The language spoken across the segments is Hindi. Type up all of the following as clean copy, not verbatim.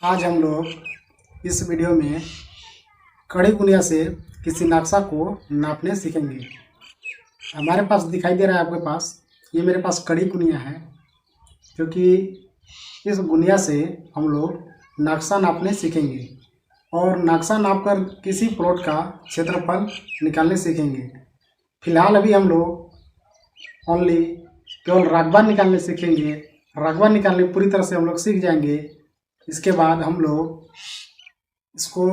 आज हम लोग इस वीडियो में कड़ी गुनिया से किसी नक्शा को नापने सीखेंगे। हमारे पास दिखाई दे रहा है, आपके पास ये मेरे पास कड़ी गुनिया है, क्योंकि इस गुनिया से हम लोग नक्शा नापने सीखेंगे और नक्शा नापकर किसी प्लॉट का क्षेत्रफल निकालने सीखेंगे। फिलहाल अभी हम लोग ओनली केवल रकबा निकालने सीखेंगे। रकबा निकालने पूरी तरह से हम लोग सीख जाएंगे। इसके बाद हम लोग इसको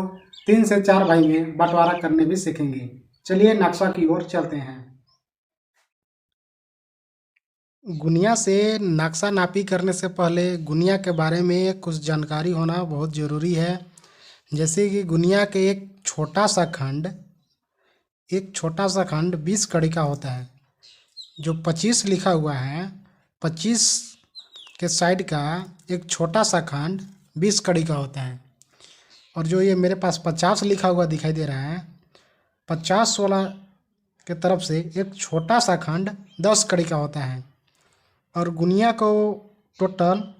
3 से 4 भाई में बंटवारा करने भी सीखेंगे। चलिए नक्शा की ओर चलते हैं। गुनिया से नक्शा नापी करने से पहले गुनिया के बारे में कुछ जानकारी होना बहुत ज़रूरी है। जैसे कि गुनिया के एक छोटा सा खंड 20 कड़ी का होता है। जो 25 लिखा हुआ है, 25 के साइड का एक छोटा सा खंड 20 कड़ी का होता है। और जो ये मेरे पास 50 लिखा हुआ दिखाई दे रहा है, 50 वाला के तरफ से एक छोटा सा खंड 10 कड़ी का होता है। और गुनिया को टोटल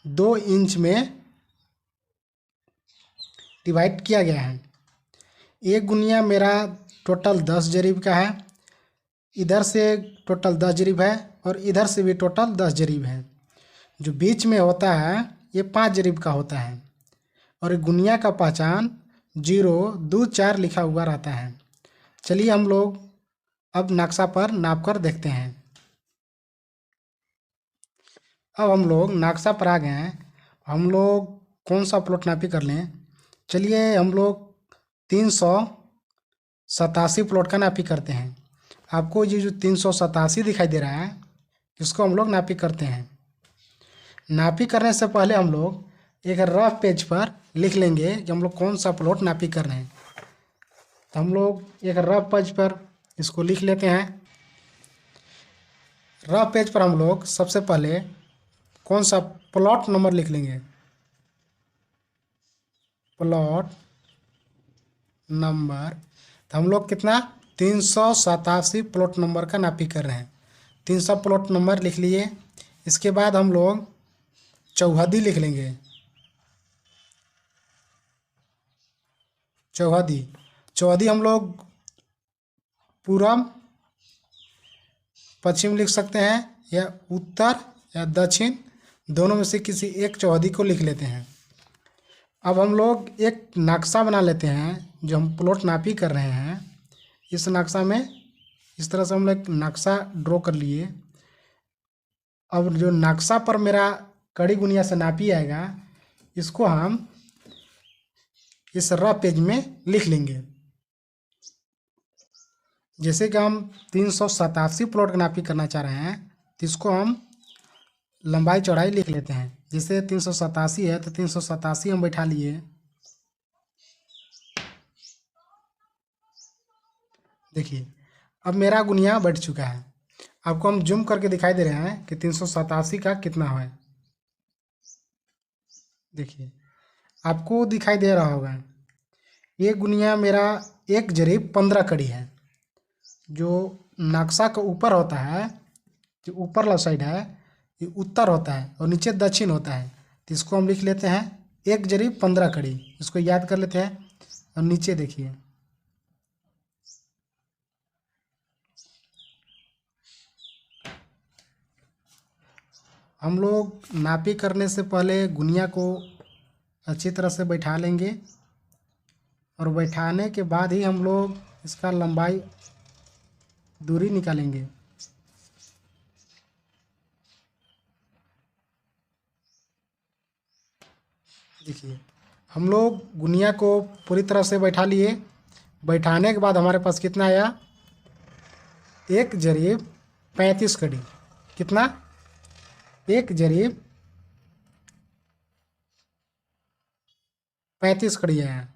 2 इंच में डिवाइड किया गया है। एक गुनिया मेरा टोटल 10 जरीब का है, इधर से टोटल 10 जरीब है और इधर से भी टोटल 10 जरीब है। जो बीच में होता है ये 5 जरीब का होता है। और गुनिया का पहचान 0, 2, 4 लिखा हुआ रहता है। चलिए हम लोग अब नक्शा पर नाप कर देखते हैं। अब हम लोग नक्शा पर आ गए हैं। हम लोग कौन सा प्लॉट नापी कर लें। चलिए हम लोग 387 प्लॉट का नापी करते हैं। आपको ये जो 387 दिखाई दे रहा है, इसको हम लोग नापी करते हैं। नापी करने से पहले हम लोग एक रफ पेज पर लिख लेंगे कि हम लोग कौन सा प्लॉट नापी कर रहे हैं। तो हम लोग एक रफ पेज पर इसको लिख लेते हैं। रफ पेज पर हम लोग सबसे पहले कौन सा प्लॉट नंबर लिख लेंगे। प्लॉट नंबर, तो हम लोग कितना 387 प्लॉट नंबर का नापी कर रहे हैं। 300 प्लॉट नंबर लिख लिए। इसके बाद हम लोग चौहदी लिख लेंगे। चौहदी हम लोग पूरब पश्चिम लिख सकते हैं, या उत्तर या दक्षिण, दोनों में से किसी एक चौहदी को लिख लेते हैं। अब हम लोग एक नक्शा बना लेते हैं जो हम प्लॉट नापी कर रहे हैं। इस नक्शा में इस तरह से हम लोग नक्शा ड्रॉ कर लिए। अब जो नक्शा पर मेरा कड़ी गुनिया से नापी आएगा, इसको हम इस रफ पेज में लिख लेंगे। जैसे कि हम 387 प्लॉट का नापी करना चाह रहे हैं, तो इसको हम लंबाई चौड़ाई लिख लेते हैं। जैसे 387 है तो 387 हम बैठा लिए। देखिए अब मेरा गुनिया बैठ चुका है। आपको हम जूम करके दिखाई दे रहे हैं कि 387 का कितना है। देखिए आपको दिखाई दे रहा होगा, ये गुनिया मेरा 1 जरीब 15 कड़ी है। जो नक्शा का ऊपर होता है, जो ऊपर वाला साइड है, ये उत्तर होता है और नीचे दक्षिण होता है। तो इसको हम लिख लेते हैं 1 जरीब 15 कड़ी। इसको याद कर लेते हैं। और नीचे देखिए, हम लोग नापी करने से पहले गुनिया को अच्छी तरह से बैठा लेंगे और बैठाने के बाद ही हम लोग इसका लंबाई दूरी निकालेंगे। देखिए हम लोग गुनिया को पूरी तरह से बैठा लिए। बैठाने के बाद हमारे पास कितना आया, 1 जरीब 35 कड़ी। कितना, 1 जरीब 35 कड़ी आया।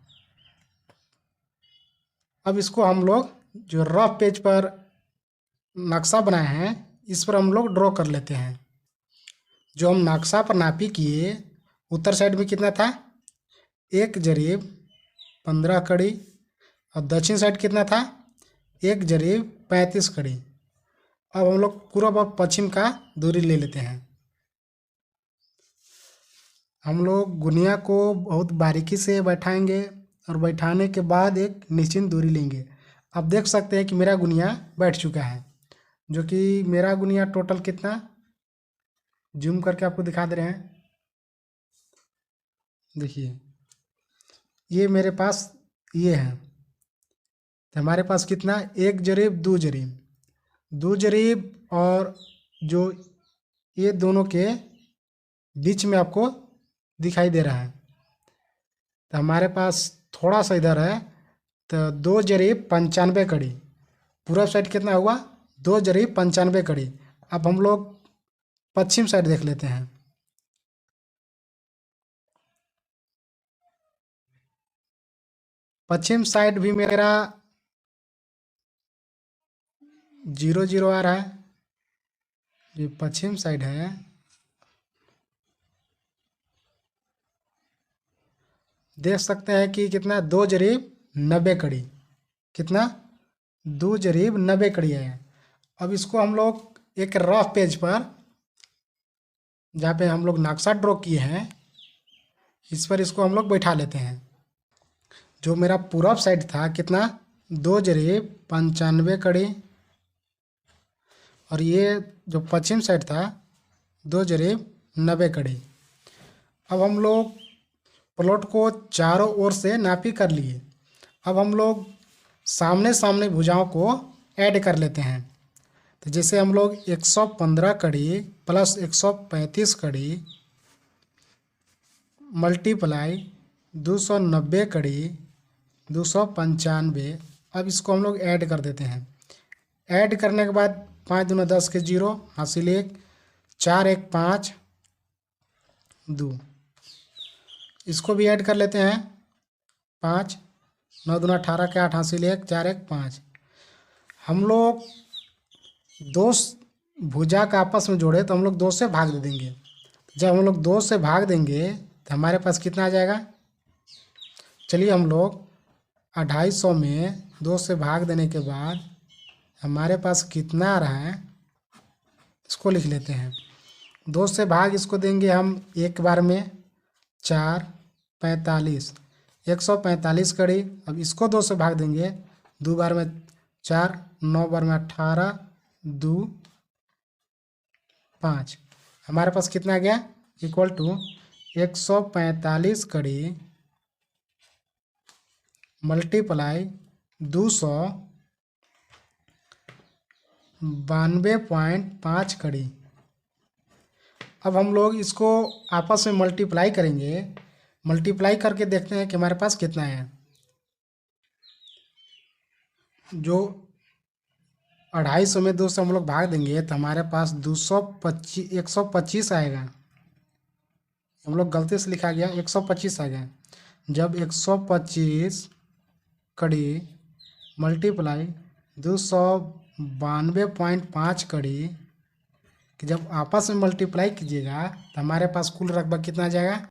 अब इसको हम लोग जो रफ पेज पर नक्शा बनाए हैं, इस पर हम लोग ड्रॉ कर लेते हैं। जो हम नक्शा पर नापी किए, उत्तर साइड में कितना था, 1 जरीब 15 कड़ी, और दक्षिण साइड कितना था, 1 जरीब 35 कड़ी। अब हम लोग पूर्व और पश्चिम का दूरी ले लेते हैं। हम लोग गुनिया को बहुत बारीकी से बैठाएंगे और बैठाने के बाद एक निश्चित दूरी लेंगे। अब देख सकते हैं कि मेरा गुनिया बैठ चुका है, जो कि मेरा गुनिया टोटल कितना, जूम करके आपको दिखा दे रहे हैं। देखिए ये मेरे पास ये है, तो हमारे पास कितना, एक जरीब दो जरीब और जो ये दोनों के बीच में आपको दिखाई दे रहा है, तो हमारे पास थोड़ा सा इधर है, तो 2 जरीब 95 कड़ी। पूर्व साइड कितना हुआ, 2 जरीब 95 कड़ी। अब हम लोग पश्चिम साइड देख लेते हैं। पश्चिम साइड भी मेरा 0 0 आ रहा है। ये पश्चिम साइड है, देख सकते हैं कि कितना, 2 जरीब 90 कड़ी। कितना, 2 जरीब 90 कड़ी है। अब इसको हम लोग एक रफ पेज पर, जहाँ पे हम लोग नक्शा ड्रॉ किए हैं, इस पर इसको हम लोग बैठा लेते हैं। जो मेरा पूरब साइड था कितना, 2 जरीब 95 कड़ी, और ये जो पश्चिम साइड था 2 जरीब 90 कड़ी। अब हम लोग प्लॉट को चारों ओर से नापी कर लिए। अब हम लोग सामने सामने भुजाओं को ऐड कर लेते हैं। तो जैसे हम लोग 115 कड़ी प्लस 135 कड़ी मल्टीप्लाई 290 कड़ी 295, अब इसको हम लोग ऐड कर देते हैं। ऐड करने के बाद 5 दूना 10 के 0 हासिल 1, 4 1 5 2, इसको भी ऐड कर लेते हैं। 5 9 दूना 18 के 8 हासिल 1, 4 1 5। हम लोग 2 भुजा का आपस में जोड़े तो हम लोग 2 से भाग दे देंगे। जब हम लोग 2 से भाग देंगे तो हमारे पास कितना आ जाएगा, चलिए हम लोग 250 में 2 से भाग देने के बाद हमारे पास कितना आ रहा है, इसको लिख लेते हैं। 2 से भाग इसको देंगे हम एक बार में, 4 45 145 कड़ी। अब इसको 2 से भाग देंगे 2 बार में 4, 9 बार में 18 2 5, हमारे पास कितना आ गया, इक्वल टू 145 कड़ी मल्टीप्लाई 292.5 कड़ी। अब हम लोग इसको आपस में मल्टीप्लाई करेंगे। मल्टीप्लाई करके देखते हैं कि हमारे पास कितना है। जो 250 में 2 से हम लोग भाग देंगे तो हमारे पास 125 आएगा। हम लोग गलती से लिखा गया, 125 आ गया। जब 125 कड़ी मल्टीप्लाई 292.5 कड़ी कि जब आपस में मल्टीप्लाई कीजिएगा तो हमारे पास कुल रकबा कितना आ जाएगा।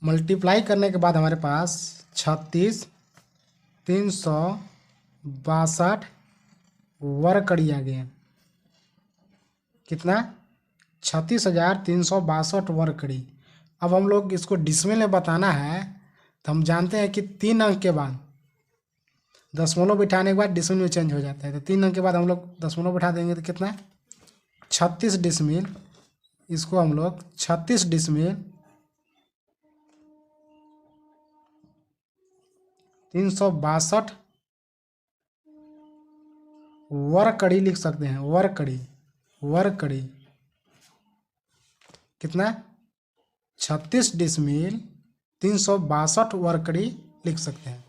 मल्टीप्लाई करने के बाद हमारे पास 36,362 वर्ग कड़ी आ गया। कितना, 36,362 वर्ग कड़ी। अब हम लोग इसको डिसमिल में बताना है तो हम जानते हैं कि 3 अंक के बाद दशमलव बिठाने के बाद डिसमिल में चेंज हो जाता है। तो 3 अंक के बाद हम लोग दशमलव बिठा देंगे तो कितना, 36 डिसमिल। इसको हम लोग 36 डिसमिल 362 वर्ग कड़ी लिख सकते हैं। वर्ग कड़ी कितना, 36 डिसमिल 362 वर्ग कड़ी लिख सकते हैं।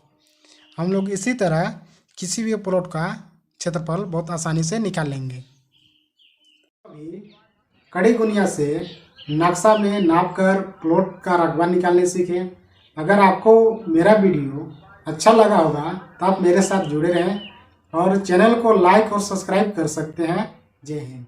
हम लोग इसी तरह किसी भी प्लॉट का क्षेत्रफल बहुत आसानी से निकाल लेंगे। कड़ी गुनिया से नक्शा में नापकर प्लॉट का रकबा निकालने सीखें। अगर आपको मेरा वीडियो अच्छा लगा होगा तो आप मेरे साथ जुड़े रहें और चैनल को लाइक और सब्सक्राइब कर सकते हैं। जय हिंद।